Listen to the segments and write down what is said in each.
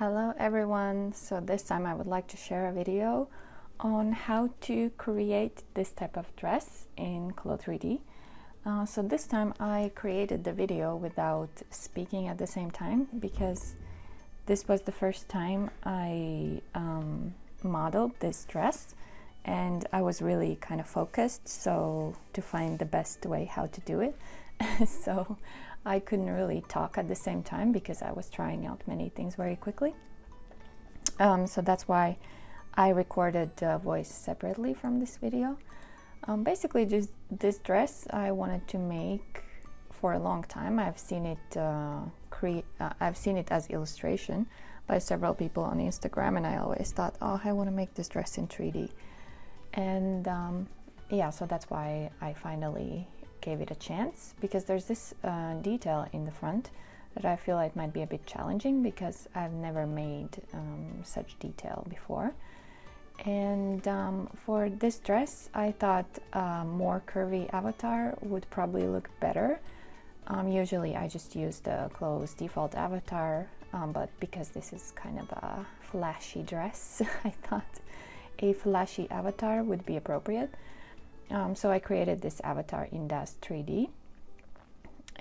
Hello everyone, so this time I would like to share a video on how to create this type of dress in CLO3D. So this time I created the video without speaking at the same time because this was the first time I modeled this dress and I was really kind of focused to find the best way how to do it. So I couldn't really talk at the same time because I was trying out many things very quickly. So that's why I recorded the voice separately from this video. Basically, just this dress I wanted to make for a long time. I've seen it as illustration by several people on Instagram, and I always thought, oh, I want to make this dress in 3D. And yeah, so that's why I finally gave it a chance, because there's this detail in the front that I feel like might be a bit challenging because I've never made such detail before. And for this dress I thought a more curvy avatar would probably look better. Usually I just use the CLO's default avatar, but because this is kind of a flashy dress, I thought a flashy avatar would be appropriate. So I created this avatar in DAZ3D,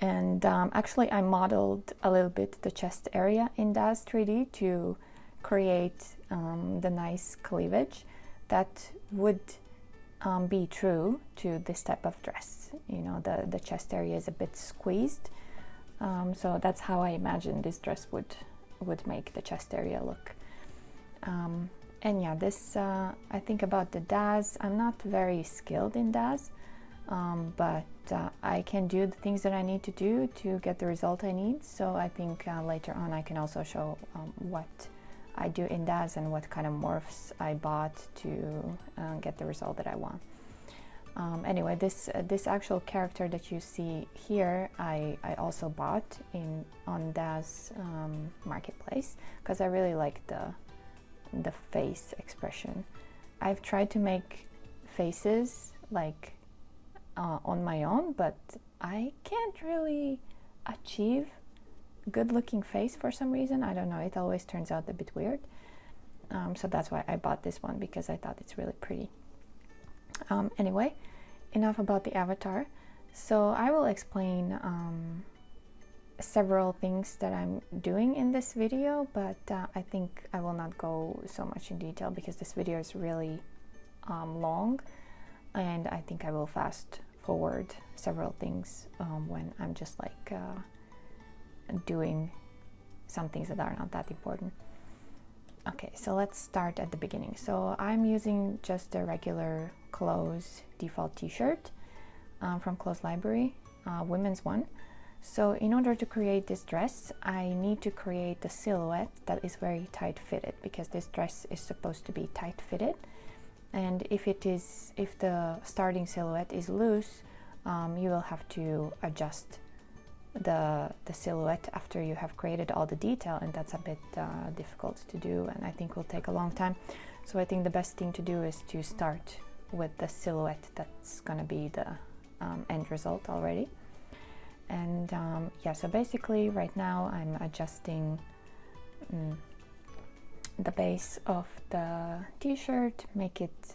and actually I modeled a little bit the chest area in DAZ3D to create the nice cleavage that would be true to this type of dress. You know, the chest area is a bit squeezed, so that's how I imagined this dress would make the chest area look. And yeah, this, I think about the DAZ, I'm not very skilled in DAZ, but I can do the things that I need to do to get the result I need. So I think later on I can also show what I do in DAZ and what kind of morphs I bought to get the result that I want. Anyway, this actual character that you see here, I also bought on DAZ Marketplace because I really like the face expression. I've tried to make faces like on my own, but I can't really achieve good looking face for some reason. I don't know, it always turns out a bit weird. So that's why I bought this one, because I thought it's really pretty. Anyway, enough about the avatar. So I will explain several things that I'm doing in this video, but I think I will not go so much in detail because this video is really long, and I think I will fast forward several things when I'm just like doing some things that are not that important. Okay, so let's start at the beginning. So I'm using just a regular CLO's default t-shirt from CLO's library, women's one. So in order to create this dress, I need to create the silhouette that is very tight fitted, because this dress is supposed to be tight fitted. And if the starting silhouette is loose, you will have to adjust the silhouette after you have created all the detail, and that's a bit difficult to do, and I think will take a long time. So I think the best thing to do is to start with the silhouette that's gonna be the end result already. And yeah, so basically right now I'm adjusting the base of the t-shirt, make it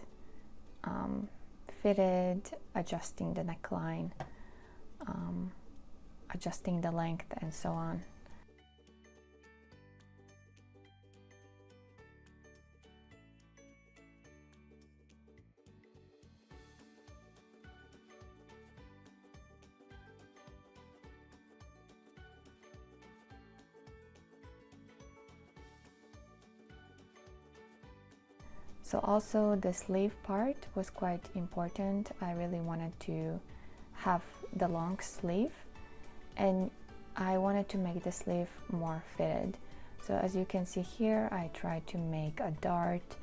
fitted, adjusting the neckline, adjusting the length, and so on. So also the sleeve part was quite important. I really wanted to have the long sleeve, and I wanted to make the sleeve more fitted. So as you can see here, I tried to make a dart,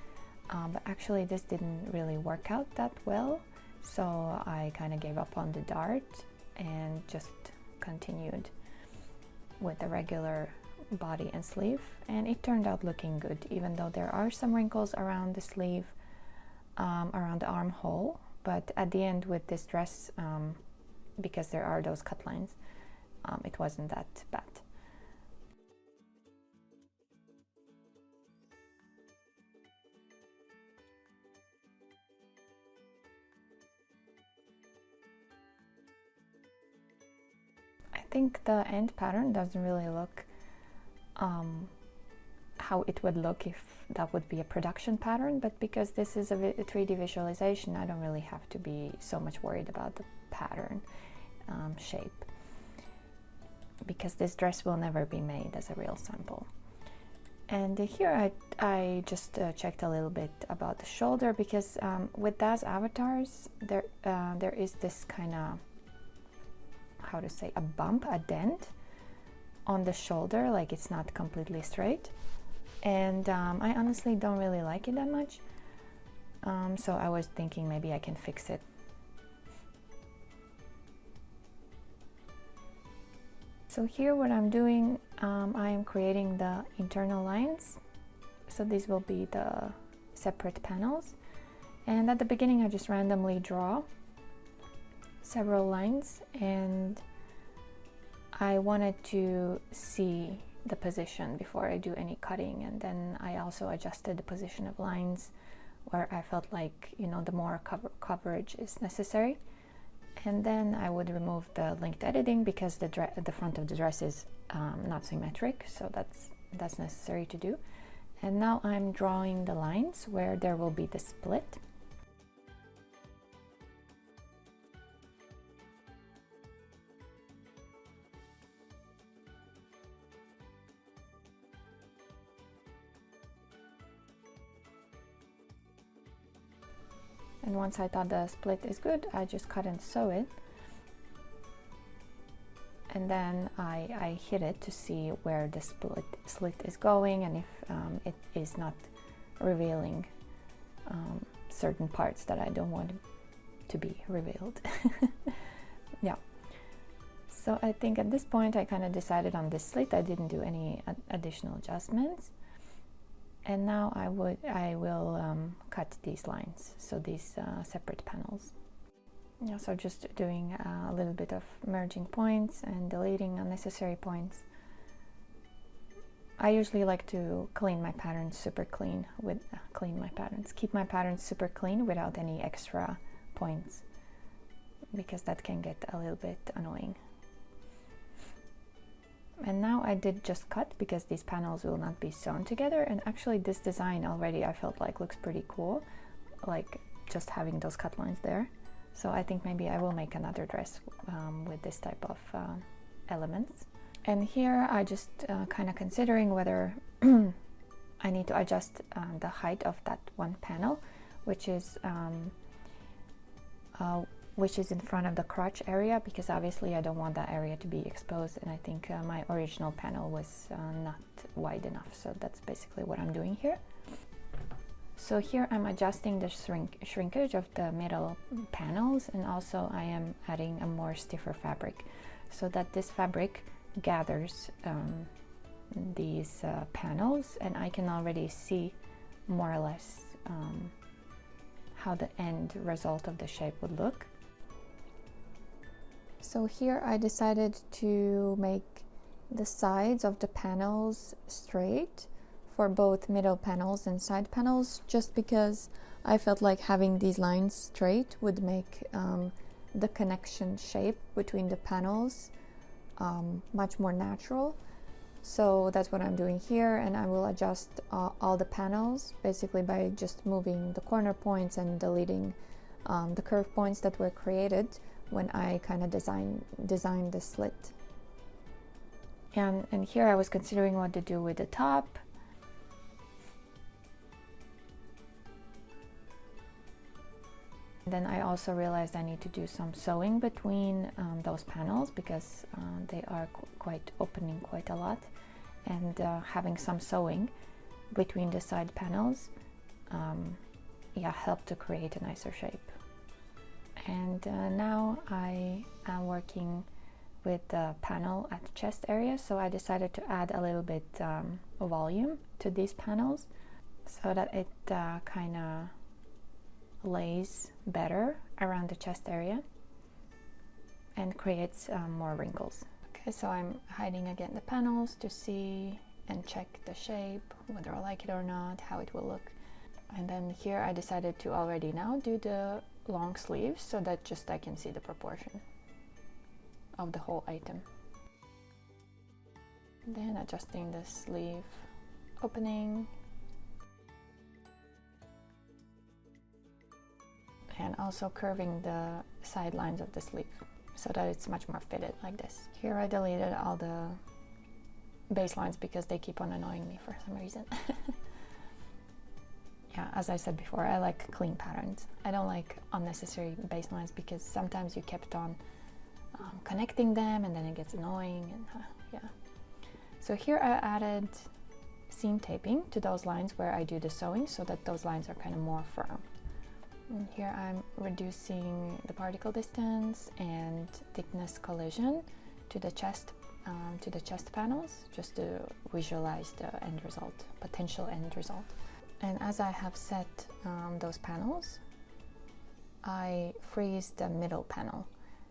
but actually this didn't really work out that well. So I kind of gave up on the dart and just continued with the regular body and sleeve, and it turned out looking good, even though there are some wrinkles around the sleeve, around the armhole. But at the end with this dress, because there are those cut lines, it wasn't that bad. think the end pattern doesn't really look how it would look if that would be a production pattern, but because this is a 3D visualization, I don't really have to be so much worried about the pattern shape, because this dress will never be made as a real sample. And here I just checked a little bit about the shoulder, because with those avatars there is this kind of, how to say, a bump, a dent on the shoulder, like it's not completely straight, and I honestly don't really like it that much, so I was thinking maybe I can fix it. So here what I'm doing, I am creating the internal lines, so these will be the separate panels, and at the beginning I just randomly draw several lines, and I wanted to see the position before I do any cutting, and then I also adjusted the position of lines where I felt like, you know, the more coverage is necessary. And then I would remove the linked editing, because the front of the dress is not symmetric, so that's necessary to do. And now I'm drawing the lines where there will be the split. And once I thought the split is good, I just cut and sew it. And then I hit it to see where the slit is going, and if it is not revealing certain parts that I don't want to be revealed. Yeah. So I think at this point I kind of decided on this slit. I didn't do any additional adjustments. And now I will cut these lines, so these separate panels. Yeah, so just doing a little bit of merging points and deleting unnecessary points. I usually like to clean my patterns super clean keep my patterns super clean without any extra points, because that can get a little bit annoying. And now I did just cut, because these panels will not be sewn together, and actually this design already I felt like looks pretty cool, like just having those cut lines there. So I think maybe I will make another dress with this type of elements. And here I just kind of considering whether I need to adjust the height of that one panel, which is in front of the crotch area, because obviously I don't want that area to be exposed, and I think my original panel was not wide enough, so that's basically what I'm doing here. So here I'm adjusting the shrinkage of the middle panels, and also I am adding a more stiffer fabric, so that this fabric gathers these panels, and I can already see more or less how the end result of the shape would look. So here I decided to make the sides of the panels straight for both middle panels and side panels, just because I felt like having these lines straight would make the connection shape between the panels much more natural. So that's what I'm doing here, and I will adjust all the panels basically by just moving the corner points and deleting the curve points that were created when I kind of designed the slit. And here I was considering what to do with the top. Then I also realized I need to do some sewing between those panels, because they are opening quite a lot, and having some sewing between the side panels helped to create a nicer shape. And now I am working with the panel at the chest area, so I decided to add a little bit volume to these panels so that it kind of lays better around the chest area and creates more wrinkles. Okay, so I'm hiding again the panels to see and check the shape, whether I like it or not, how it will look. And then here I decided to already now do the long sleeves, so that just I can see the proportion of the whole item. Then adjusting the sleeve opening. And also curving the sidelines of the sleeve so that it's much more fitted like this. Here I deleted all the baselines because they keep on annoying me for some reason. Yeah, as I said before, I like clean patterns. I don't like unnecessary baselines because sometimes you kept on connecting them and then it gets annoying, and yeah. So here I added seam taping to those lines where I do the sewing so that those lines are kind of more firm. And here I'm reducing the particle distance and thickness collision to the chest panels, just to visualize the end result, potential end result. And as I have set those panels, I freeze the middle panel.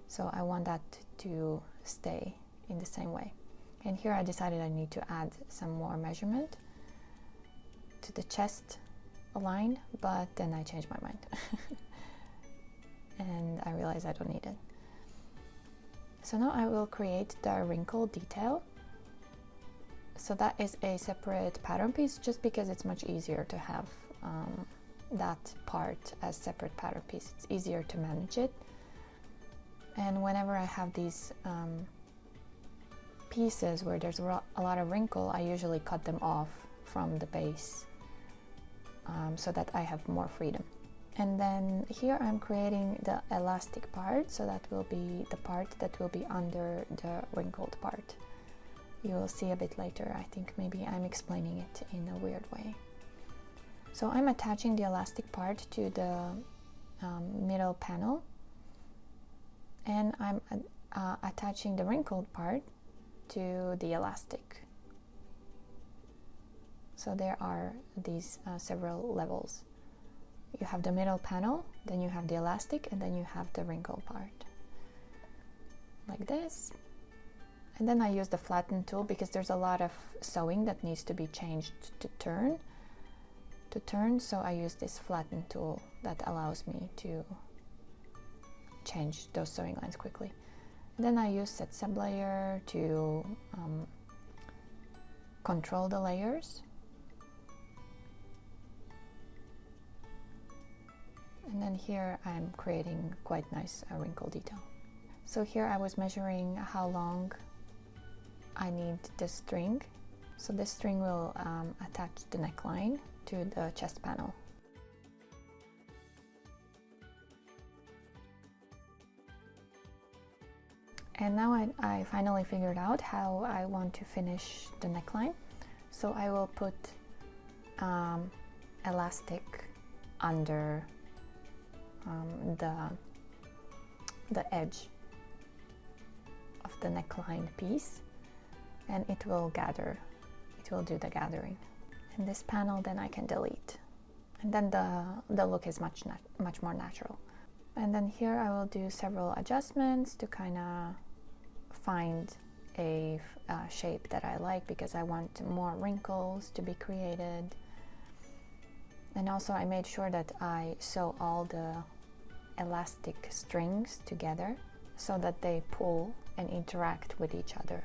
So I want that to stay in the same way. And here I decided I need to add some more measurement to the chest line, but then I changed my mind. And I realized I don't need it. So now I will create the wrinkle detail. So that is a separate pattern piece, just because it's much easier to have that part as separate pattern piece. It's easier to manage it. And whenever I have these pieces where there's a lot of wrinkle, I usually cut them off from the base so that I have more freedom. And then here I'm creating the elastic part, so that will be the part that will be under the wrinkled part. You will see a bit later. I think maybe I'm explaining it in a weird way. So I'm attaching the elastic part to the middle panel, and I'm attaching the wrinkled part to the elastic. So there are these several levels. You have the middle panel, then you have the elastic, and then you have the wrinkle part. Like this. And then I use the flatten tool because there's a lot of sewing that needs to be changed to turn. So I use this flatten tool that allows me to change those sewing lines quickly. And then I use set sublayer to control the layers. And then here I'm creating quite nice wrinkle detail. So here I was measuring how long I need the string. So this string will attach the neckline to the chest panel. And now I finally figured out how I want to finish the neckline. So I will put elastic under the edge of the neckline piece, and it will gather. It will do the gathering. And this panel then I can delete, and then the look is much more natural. And then here I will do several adjustments to kind of find a shape that I like, because I want more wrinkles to be created. And also I made sure that I sew all the elastic strings together so that they pull and interact with each other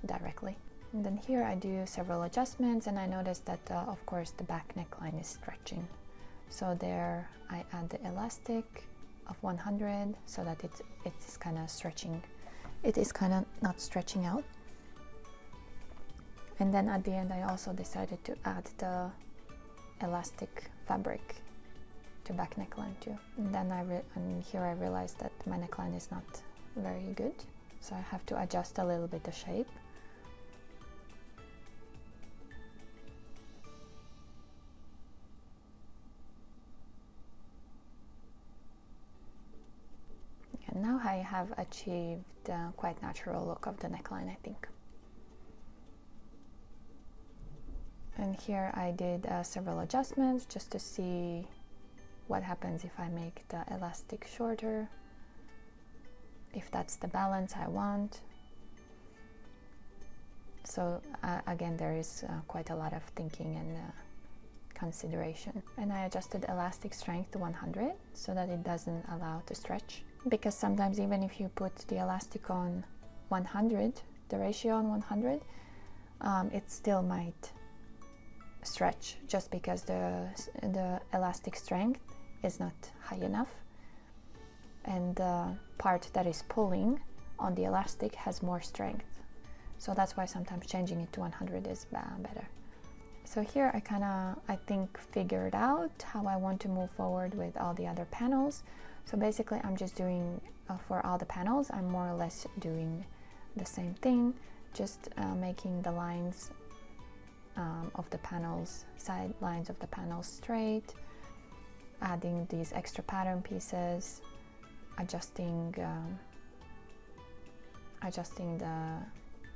directly. And then here I do several adjustments, and I noticed that of course the back neckline is stretching. So there I add the elastic of 100 so that it's kind of stretching. It is kind of not stretching out. And then at the end I also decided to add the elastic fabric to back neckline too. And then here I realized that my neckline is not very good, so I have to adjust a little bit the shape. And now I have achieved a quite natural look of the neckline, I think. And here I did several adjustments just to see what happens if I make the elastic shorter, if that's the balance I want. So again, there is quite a lot of thinking and consideration. And I adjusted elastic strength to 100 so that it doesn't allow to stretch, because sometimes even if you put the elastic on 100, the ratio on 100, it still might stretch just because the elastic strength is not high enough, and the part that is pulling on the elastic has more strength. So that's why sometimes changing it to 100 is better. So here I think figured out how I want to move forward with all the other panels. So basically I'm just doing, for all the panels, I'm more or less doing the same thing, just making the lines of the panels, side lines of the panels straight, adding these extra pattern pieces, adjusting the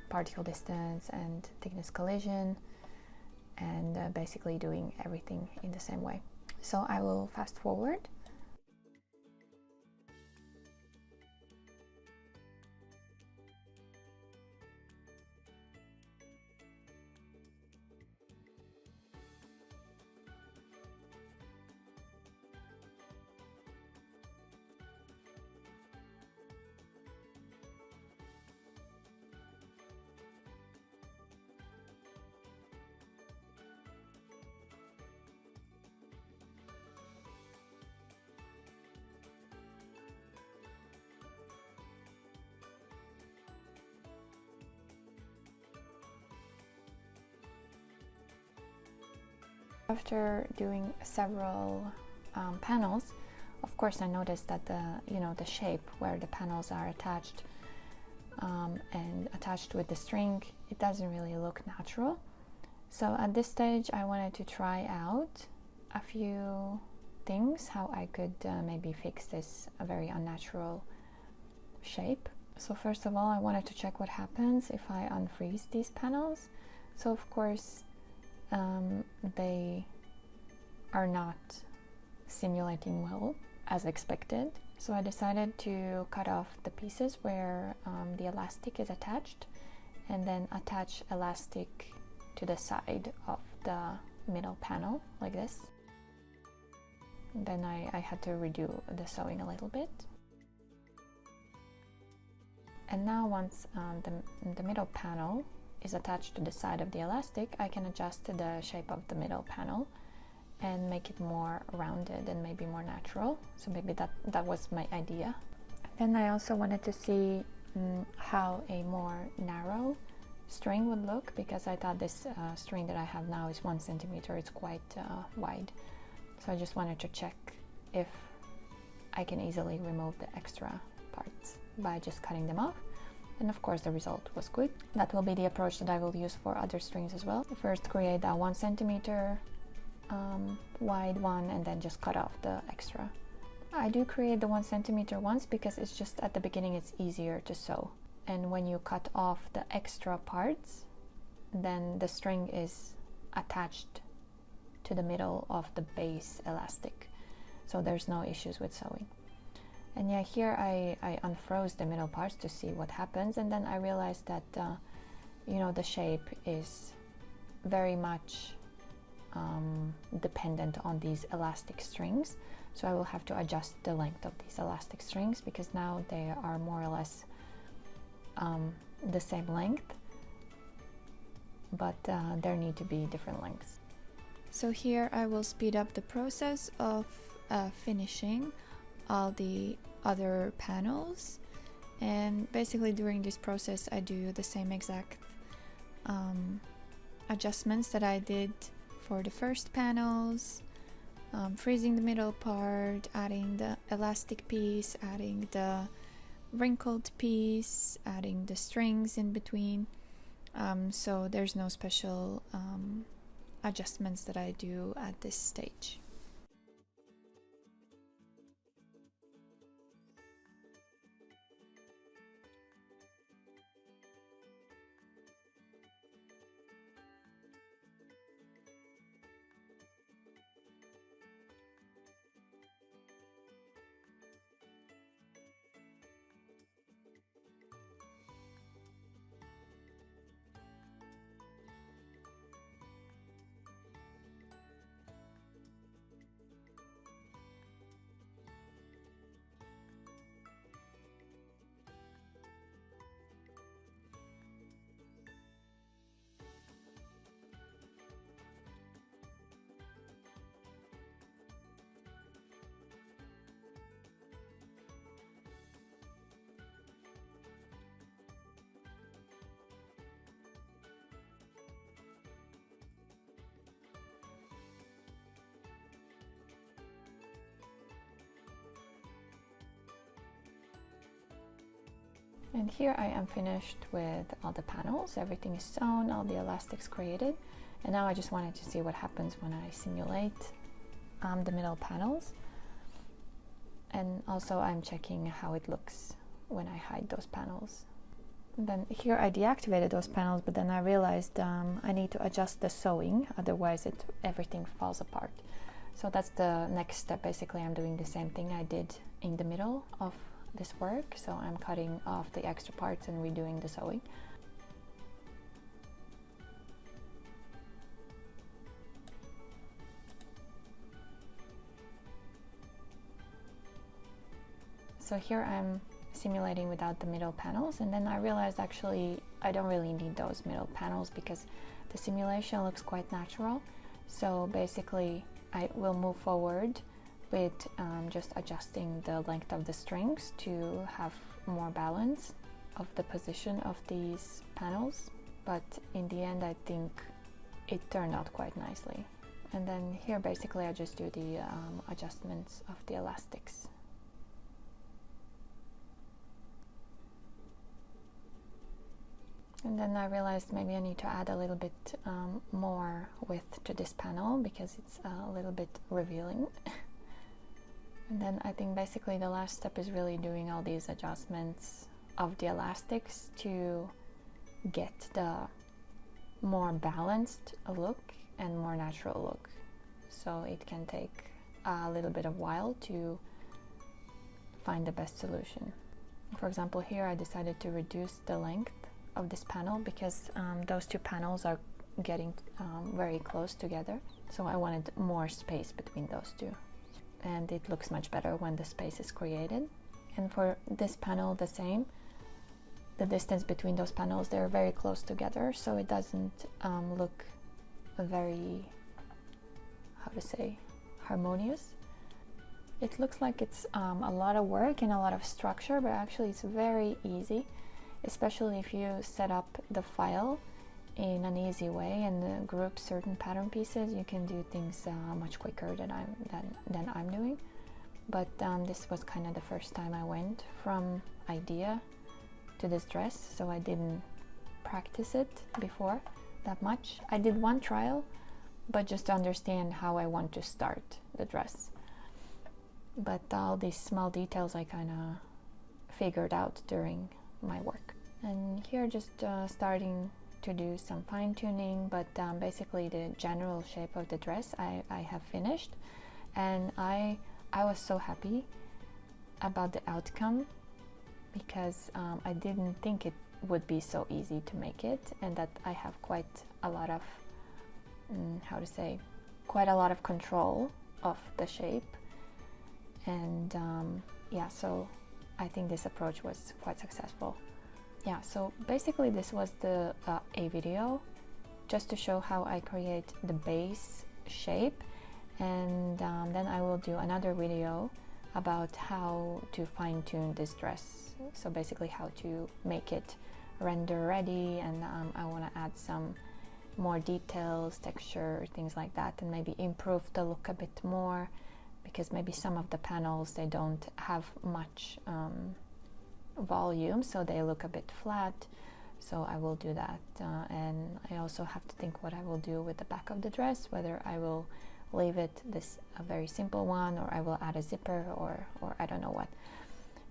particle distance and thickness collision, and basically doing everything in the same way. So I will fast forward. After doing several panels, of course I noticed that the shape where the panels are attached and attached with the string, it doesn't really look natural. So at this stage I wanted to try out a few things, how I could maybe fix this very unnatural shape. So first of all, I wanted to check what happens if I unfreeze these panels. So of course they are not simulating well as expected. So I decided to cut off the pieces where the elastic is attached, and then attach elastic to the side of the middle panel like this. Then I had to redo the sewing a little bit. And now once the middle panel is attached to the side of the elastic, I can adjust the shape of the middle panel and make it more rounded and maybe more natural. So maybe that was my idea. Then I also wanted to see how a more narrow string would look, because I thought this string that I have now is 1 centimeter. It's quite wide. So I just wanted to check if I can easily remove the extra parts by just cutting them off. And of course the result was good. That will be the approach that I will use for other strings as well. First create a 1 centimeter wide one, and then just cut off the extra. I do create the 1 centimeter ones because it's just at the beginning it's easier to sew. And when you cut off the extra parts, then the string is attached to the middle of the base elastic. So there's no issues with sewing. And yeah, here I unfroze the middle parts to see what happens, and then I realized that the shape is very much dependent on these elastic strings. So I will have to adjust the length of these elastic strings, because now they are more or less the same length, but there need to be different lengths. So here I will speed up the process of finishing all the other panels, and basically during this process I do the same exact adjustments that I did for the first panels, freezing the middle part, adding the elastic piece, adding the wrinkled piece, adding the strings in between. So there's no special adjustments that I do at this stage. And here I am finished with all the panels. Everything is sewn, all the elastics created. And now I just wanted to see what happens when I simulate the middle panels. And also I'm checking how it looks when I hide those panels. And then here I deactivated those panels, but then I realized I need to adjust the sewing, otherwise everything falls apart. So that's the next step. Basically I'm doing the same thing I did in the middle of this work. So I'm cutting off the extra parts and redoing the sewing. So here I'm simulating without the middle panels, and then I realized actually I don't really need those middle panels because the simulation looks quite natural. So basically I will move forward with just adjusting the length of the strings to have more balance of the position of these panels, but in the end I think it turned out quite nicely. And then here basically I just do the adjustments of the elastics. And then I realized maybe I need to add a little bit more width to this panel because it's a little bit revealing. And then I think basically the last step is really doing all these adjustments of the elastics to get the more balanced look and more natural look. So it can take a little bit of while to find the best solution. For example, here I decided to reduce the length of this panel because those two panels are getting very close together, so I wanted more space between those two, and it looks much better when the space is created. And for this panel the same, the distance between those panels, they're very close together, so it doesn't look very, how to say, harmonious. It looks like it's a lot of work and a lot of structure, but actually it's very easy, especially if you set up the file in an easy way and group certain pattern pieces. You can do things much quicker than I'm doing. But this was kind of the first time I went from idea to this dress, so I didn't practice it before that much. I did one trial, but just to understand how I want to start the dress. But all these small details I kind of figured out during my work. And here just starting to do some fine-tuning, but basically the general shape of the dress I have finished, and I was so happy about the outcome because I didn't think it would be so easy to make it, and that I have quite a lot of quite a lot of control of the shape. And yeah, so I think this approach was quite successful. Yeah, so basically this was the a video just to show how I create the base shape, and then I will do another video about how to fine-tune this dress, so basically how to make it render ready, and I want to add some more details, texture, things like that, and maybe improve the look a bit more, because maybe some of the panels, they don't have much volume, so they look a bit flat. So I will do that, and I also have to think what I will do with the back of the dress, whether I will leave it a very simple one, or I will add a zipper, or I don't know what.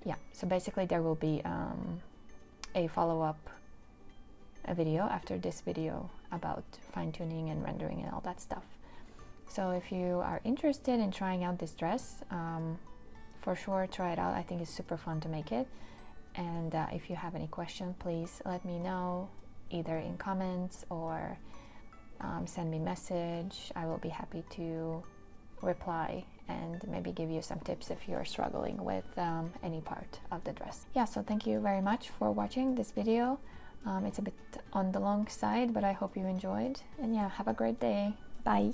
Yeah, so basically there will be a follow-up video after this video about fine-tuning and rendering and all that stuff. So if you are interested in trying out this dress, for sure try it out. I think it's super fun to make it. And if you have any questions, please let me know, either in comments or send me a message. I will be happy to reply and maybe give you some tips if you're struggling with any part of the dress. Yeah, so thank you very much for watching this video. It's a bit on the long side, but I hope you enjoyed. And yeah, have a great day. Bye.